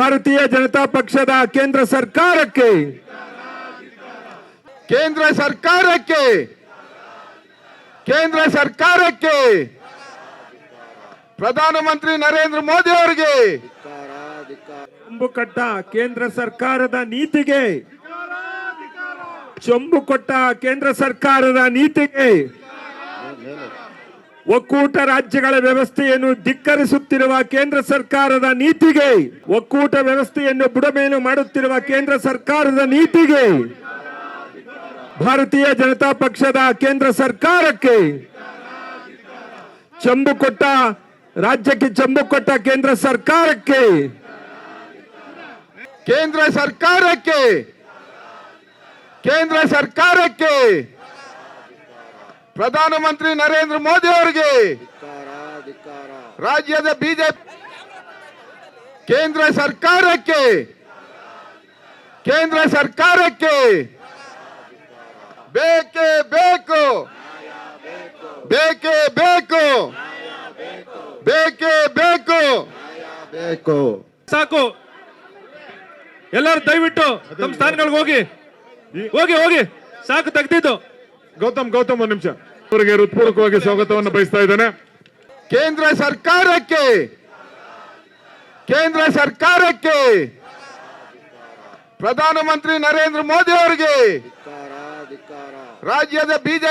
ಭಾರತೀಯ ಜನತಾ ಪಕ್ಷದ ಕೇಂದ್ರ ಸರ್ಕಾರಕ್ಕೆ ಪ್ರಧಾನಮಂತ್ರಿ ನರೇಂದ್ರ ಮೋದಿ ಅವರಿಗೆ ಚೊಂಬು ಕೊಟ್ಟ ಕೇಂದ್ರ ಸರ್ಕಾರದ ನೀತಿಗೆ ಚೊಂಬು ಕೊಟ್ಟ ಕೇಂದ್ರ ಸರ್ಕಾರದ ನೀತಿಗೆ ಒಕ್ಕೂಟ ರಾಜ್ಯಗಳ ವ್ಯವಸ್ಥೆಯನ್ನು ಧಿಕ್ಕರಿಸುತ್ತಿರುವ ಕೇಂದ್ರ ಸರ್ಕಾರದ ನೀತಿಗೆ ಒಕ್ಕೂಟ ವ್ಯವಸ್ಥೆಯನ್ನು ಬುಡಮೇಲು ಮಾಡುತ್ತಿರುವ ಕೇಂದ್ರ ಸರ್ಕಾರದ ನೀತಿಗೆ ಭಾರತೀಯ ಜನತಾ ಪಕ್ಷದ ಕೇಂದ್ರ ಸರ್ಕಾರಕ್ಕೆ ಚೊಂಬು ಕೊಟ್ಟ ರಾಜ್ಯಕ್ಕೆ ಚೊಂಬು ಕೊಟ್ಟ ಕೇಂದ್ರ ಸರ್ಕಾರಕ್ಕೆ ಪ್ರಧಾನಮಂತ್ರಿ ನರೇಂದ್ರ ಮೋದಿ ಅವರಿಗೆ ರಾಜ್ಯದ ಬಿಜೆಪಿ ಕೇಂದ್ರ ಸರ್ಕಾರಕ್ಕೆ ಬೇಕೇ ಬೇಕು ಸಾಕು. ಎಲ್ಲರೂ ದಯವಿಟ್ಟು ತಮ್ಮ ಸ್ಥಾನಗಳಿಗೆ ಹೋಗಿ ಹೋಗಿ ಹೋಗಿ ಸಾಕು. ತೆಗೆದಿದ್ದು ಗೌತಮ್ ಒಂದು ನಿಮಿಷ ಅವರಿಗೆ ಹೃತ್ಪೂರ್ವಕವಾಗಿ ಸ್ವಾಗತವನ್ನು ಬಯಸ್ತಾ ಇದ್ದೇನೆ. ಕೇಂದ್ರ ಸರ್ಕಾರಕ್ಕೆ ಪ್ರಧಾನಮಂತ್ರಿ ನರೇಂದ್ರ ಮೋದಿ ಅವರಿಗೆ ರಾಜ್ಯದ ಬಿಜೆಪಿ